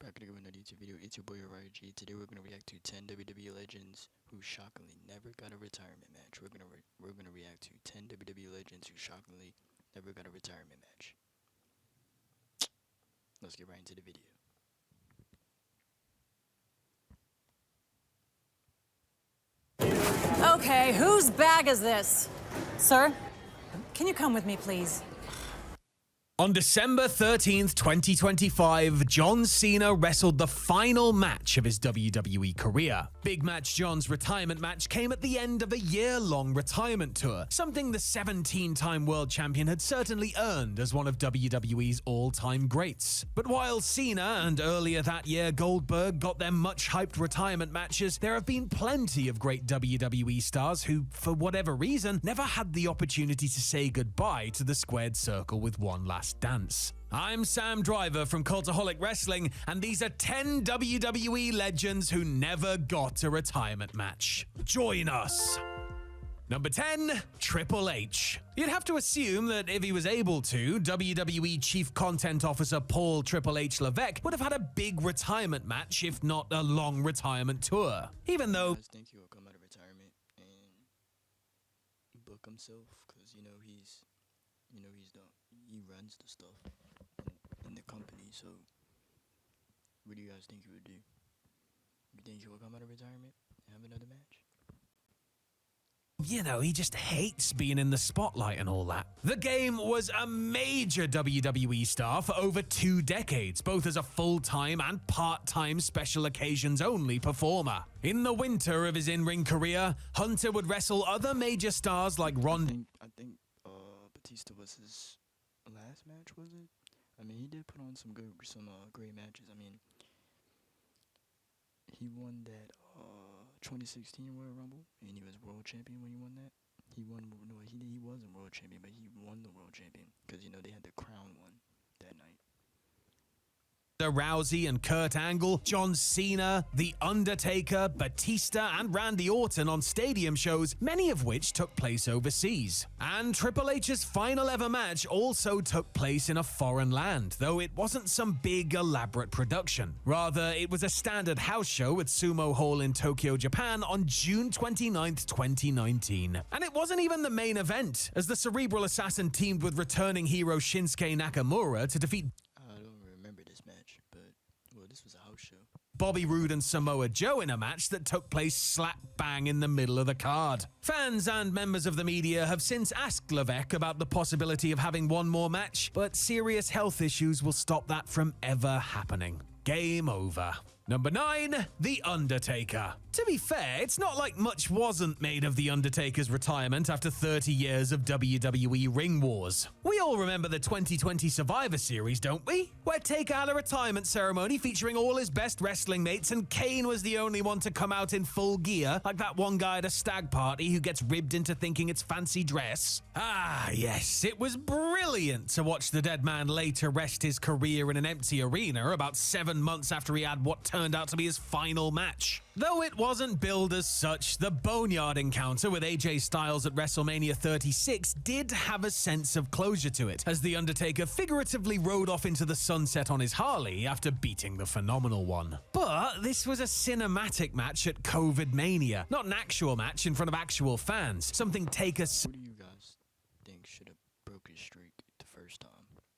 back again with another YouTube video. It's your boy RG. Today we're gonna react to 10 WWE legends who shockingly never got a retirement match. We're gonna react to 10 WWE legends who shockingly never got a retirement match. Let's get right into the video. Okay, whose bag is this? Sir, can you come with me, please? On December 13th, 2025, John Cena wrestled the final match of his WWE career. Big Match John's retirement match came at the end of a year-long retirement tour, something the 17-time world champion had certainly earned as one of WWE's all-time greats. But while Cena and earlier that year Goldberg got their much-hyped retirement matches, there have been plenty of great WWE stars who, for whatever reason, never had the opportunity to say goodbye to the squared circle with one last dance. I'm Sam Driver from Cultaholic Wrestling, and these are 10 WWE legends who never got a retirement match. Join us! Number 10, Triple H. You'd have to assume that if he was able to, WWE Chief Content Officer Paul Triple H Levesque would have had a big retirement match, if not a long retirement tour. Even though I think he will come out of retirement and book himself, because he runs the stuff in the company. So what do you guys think he would do? You think he will come out of retirement and have another match? he just hates being in the spotlight and all that. The Game was a major WWE star for over 2 decades, both as a full-time and part-time special occasions-only performer. In the winter of his in-ring career, Hunter would wrestle other major stars like Ron. I think Batista was his last match, was it? I mean, he did put on some great matches. I mean, he won that 2016 Royal Rumble, and he was world champion when he won that. He wasn't world champion, but he won the world champion because they had the crown one that night. Rousey and Kurt Angle, John Cena, The Undertaker, Batista, and Randy Orton on stadium shows, many of which took place overseas. And Triple H's final ever match also took place in a foreign land, though it wasn't some big elaborate production. Rather, it was a standard house show at Sumo Hall in Tokyo, Japan on June 29th, 2019. And it wasn't even the main event, as the Cerebral Assassin teamed with returning hero Shinsuke Nakamura to defeat this was a house show. Bobby Roode and Samoa Joe in a match that took place slap bang in the middle of the card. Fans and members of the media have since asked Levesque about the possibility of having one more match, but serious health issues will stop that from ever happening. Game over. Number 9, The Undertaker. To be fair, it's not like much wasn't made of The Undertaker's retirement after 30 years of WWE ring wars. We all remember the 2020 Survivor Series, don't we? Where Taker had a retirement ceremony featuring all his best wrestling mates, and Kane was the only one to come out in full gear, like that one guy at a stag party who gets ribbed into thinking it's fancy dress. Ah, yes, it was brilliant to watch the dead man later rest his career in an empty arena about 7 months after he had what turned out to be his final match. Though it wasn't billed as such, the Boneyard encounter with AJ Styles at WrestleMania 36 did have a sense of closure to it, as The Undertaker figuratively rode off into the sunset on his Harley after beating the Phenomenal One. But this was a cinematic match at COVID Mania, not an actual match in front of actual fans, something Taker What do you guys think should have broke his streak the first time?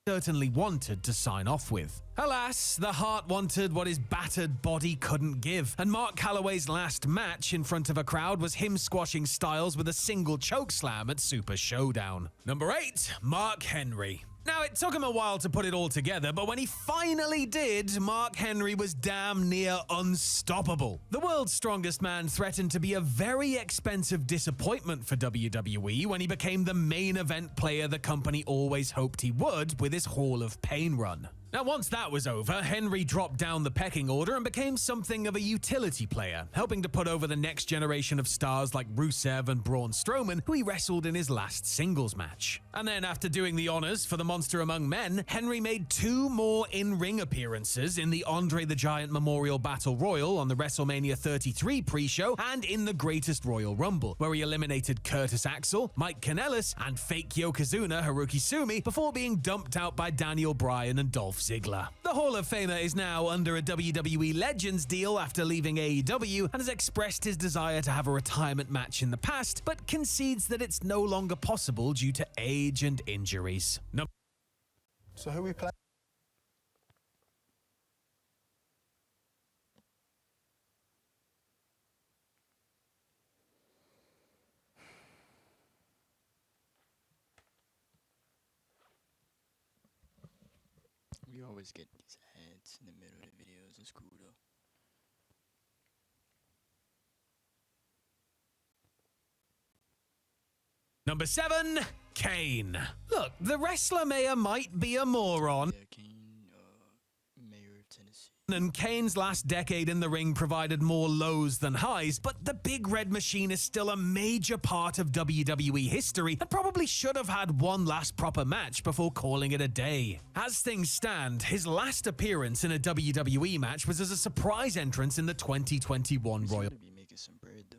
Certainly wanted to sign off with. Alas, the heart wanted what his battered body couldn't give, and Mark Calloway's last match in front of a crowd was him squashing Styles with a single chokeslam at Super Showdown. Number 8, Mark Henry. Now, it took him a while to put it all together, but when he finally did, Mark Henry was damn near unstoppable. The world's strongest man threatened to be a very expensive disappointment for WWE when he became the main event player the company always hoped he would with his Hall of Pain run. Now, once that was over, Henry dropped down the pecking order and became something of a utility player, helping to put over the next generation of stars like Rusev and Braun Strowman, who he wrestled in his last singles match. And then, after doing the honors for the Monster Among Men, Henry made 2 more in-ring appearances in the Andre the Giant Memorial Battle Royal on the WrestleMania 33 pre-show and in the Greatest Royal Rumble, where he eliminated Curtis Axel, Mike Kanellis, and fake Yokozuna Haruki Sumi before being dumped out by Daniel Bryan and Dolph Dolph Ziggler. The Hall of Famer is now under a WWE Legends deal after leaving AEW and has expressed his desire to have a retirement match in the past, but concedes that it's no longer possible due to age and injuries. So who we playing? We always get these ads in the middle of the videos. It's cool though. Number 7, Kane. Look, the wrestler mayor might be a moron, Yeah, Kane, mayor of Tennessee. and Kane's last decade in the ring provided more lows than highs, but the Big Red Machine is still a major part of WWE history and probably should have had one last proper match before calling it a day. As things stand, his last appearance in a WWE match was as a surprise entrance in the 2021 He's Royal gonna be making some bread though.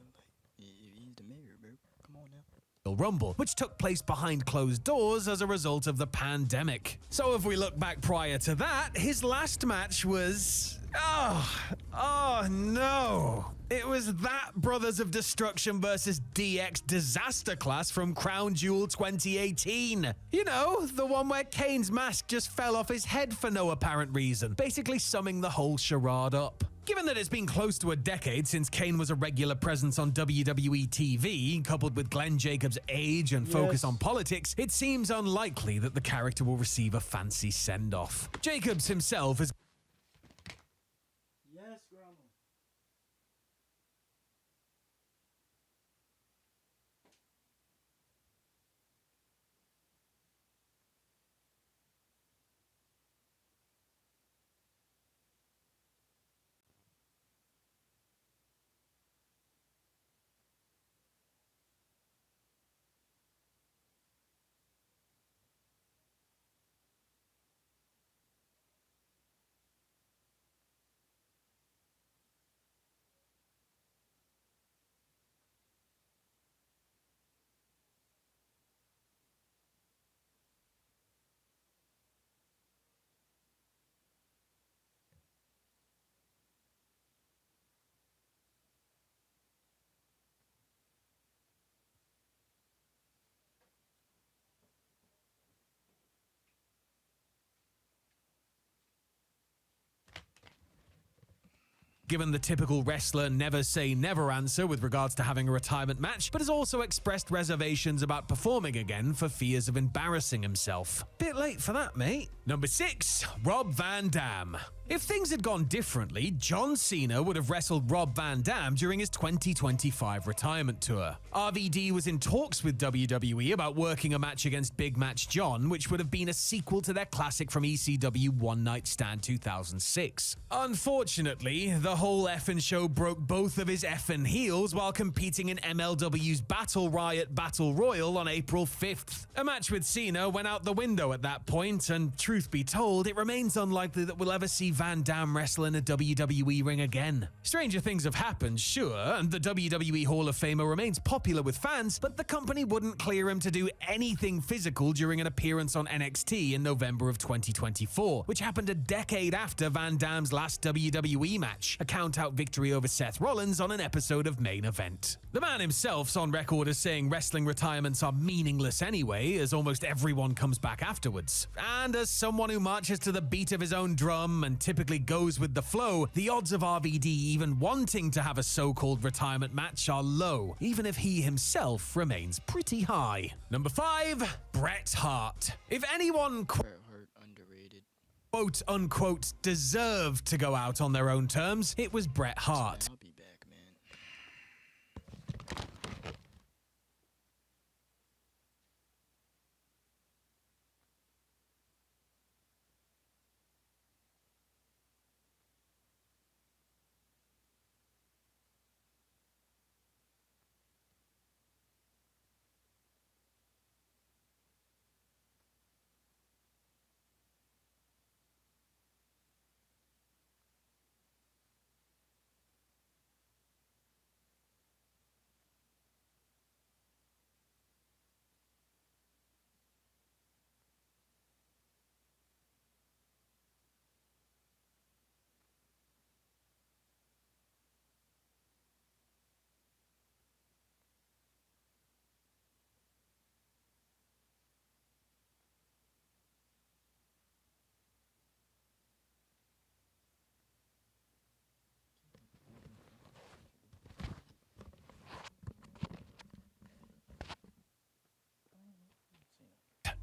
Like, he's the mayor, bro. Come on now. Rumble, which took place behind closed doors as a result of the pandemic. So if we look back prior to that, his last match was... Oh no! It was that Brothers of Destruction versus DX Disaster Class from Crown Jewel 2018. You know, the one where Kane's mask just fell off his head for no apparent reason, basically summing the whole charade up. Given that it's been close to a decade since Kane was a regular presence on WWE TV, coupled with Glenn Jacobs' age and focus on politics, it seems unlikely that the character will receive a fancy send-off. Jacobs himself has Yes, Grandma. given the typical wrestler never say never answer with regards to having a retirement match, but has also expressed reservations about performing again for fears of embarrassing himself. Bit late for that, mate. Number 6, Rob Van Dam. If things had gone differently, John Cena would have wrestled Rob Van Dam during his 2025 retirement tour. RVD was in talks with WWE about working a match against Big Match John, which would have been a sequel to their classic from ECW One Night Stand 2006. Unfortunately, the whole effing show broke both of his effing heels while competing in MLW's Battle Riot Battle Royal on April 5th. A match with Cena went out the window at that point, and truth be told, it remains unlikely that we'll ever see Van Dam wrestle in a WWE ring again. Stranger things have happened, sure, and the WWE Hall of Famer remains popular with fans, but the company wouldn't clear him to do anything physical during an appearance on NXT in November of 2024, which happened a decade after Van Dam's last WWE match, a count-out victory over Seth Rollins on an episode of Main Event. The man himself's on record as saying wrestling retirements are meaningless anyway, as almost everyone comes back afterwards. And as someone who marches to the beat of his own drum and typically goes with the flow, the odds of RVD even wanting to have a so-called retirement match are low, even if he himself remains pretty high. Number 5, Bret Hart. If anyone Bret Hart underrated. quote unquote deserved to go out on their own terms, it was Bret Hart. I'll be back, man.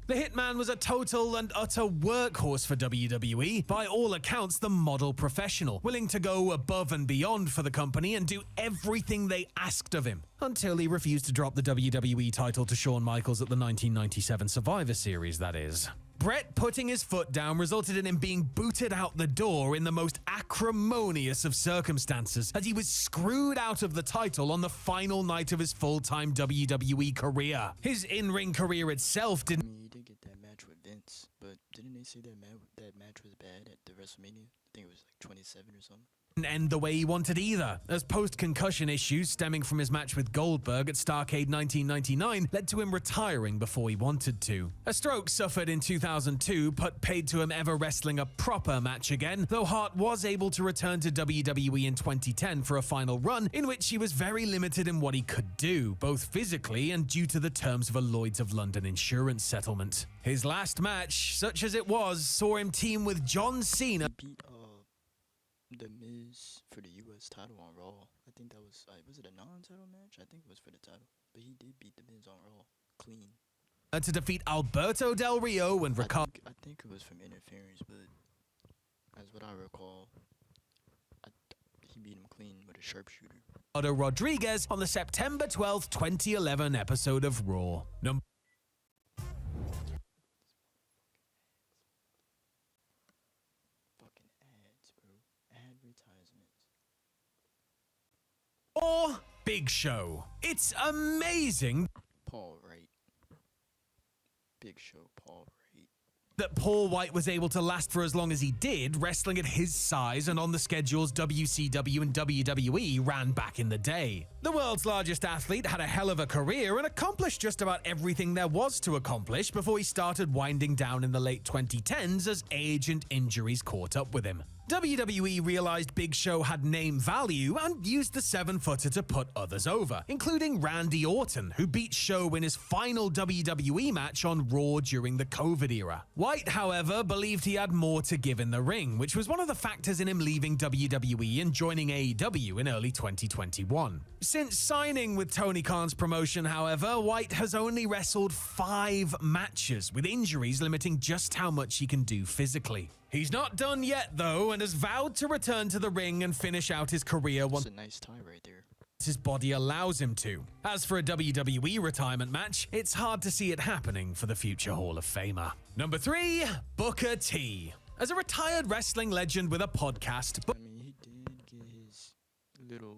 The Hitman was a total and utter workhorse for WWE, by all accounts the model professional, willing to go above and beyond for the company and do everything they asked of him, until he refused to drop the WWE title to Shawn Michaels at the 1997 Survivor Series, that is. Brett putting his foot down resulted in him being booted out the door in the most acrimonious of circumstances, as he was screwed out of the title on the final night of his full-time WWE career. His in-ring career itself I didn't mean, he did get that match with Vince, but didn't they say that match was bad at the WrestleMania? I think it was like 27 or something. end the way he wanted either, as post-concussion issues stemming from his match with Goldberg at Starrcade 1999 led to him retiring before he wanted to. A stroke suffered in 2002 put paid to him ever wrestling a proper match again, though Hart was able to return to WWE in 2010 for a final run in which he was very limited in what he could do, both physically and due to the terms of a Lloyd's of London insurance settlement. His last match, such as it was, saw him team with John Cena. He beat The Miz for the U.S. title on Raw. I think that was it a non-title match? I think it was for the title, but he did beat The Miz on Raw clean. To defeat Alberto Del Rio and Ricardo. I think it was from interference, but as what I recall, he beat him clean with a sharpshooter. Rodriguez on the September 12, 2011 episode of Raw. Fucking ads, bro. Advertisements. Or Big Show. It's amazing Paul Wright. Big Show, Paul Wright. that Paul White was able to last for as long as he did, wrestling at his size and on the schedules WCW and WWE ran back in the day. The world's largest athlete had a hell of a career and accomplished just about everything there was to accomplish before he started winding down in the late 2010s as age and injuries caught up with him. WWE realized Big Show had name value and used the 7-footer to put others over, including Randy Orton, who beat Show in his final WWE match on Raw during the COVID era. White, however, believed he had more to give in the ring, which was one of the factors in him leaving WWE and joining AEW in early 2021. Since signing with Tony Khan's promotion, however, White has only wrestled 5 matches, with injuries limiting just how much he can do physically. He's not done yet, though, and has vowed to return to the ring and finish out his career once That's a nice tie right there. his body allows him to. As for a WWE retirement match, it's hard to see it happening for the future Hall of Famer. Number 3, Booker T. As a retired wrestling legend with a podcast, I mean, he did get his little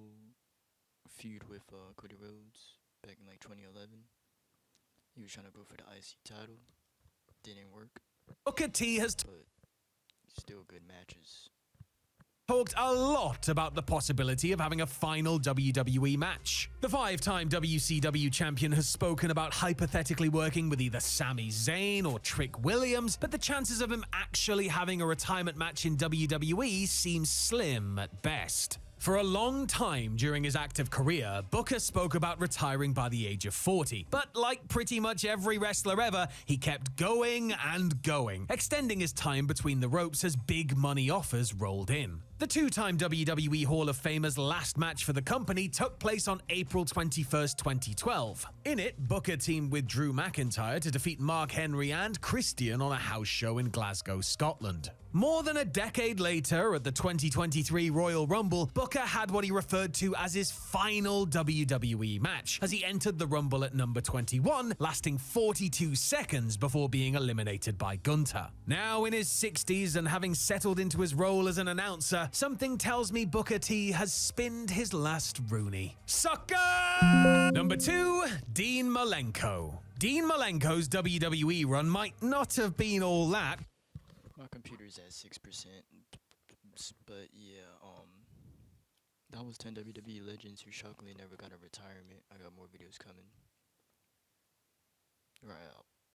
feud with Cody Rhodes back in like 2011. He was trying to go for the IC title. Didn't work, Booker T has but still good matches. talked a lot about the possibility of having a final WWE match. The 5-time WCW champion has spoken about hypothetically working with either Sami Zayn or Trick Williams, but the chances of him actually having a retirement match in WWE seem slim at best. For a long time during his active career, Booker spoke about retiring by the age of 40, but like pretty much every wrestler ever, he kept going and going, extending his time between the ropes as big money offers rolled in. The 2-time WWE Hall of Famer's last match for the company took place on April 21st, 2012. In it, Booker teamed with Drew McIntyre to defeat Mark Henry and Christian on a house show in Glasgow, Scotland. More than a decade later, at the 2023 Royal Rumble, Booker had what he referred to as his final WWE match, as he entered the Rumble at number 21, lasting 42 seconds before being eliminated by Gunther. Now in his 60s and having settled into his role as an announcer, something tells me Booker T has spinned his last Rooney. Sucker! Number 2, Dean Malenko. Dean Malenko's WWE run might not have been all that. My computer's at 6%, but yeah, that was 10 WWE legends who shockingly never got a retirement. I got more videos coming. Right out.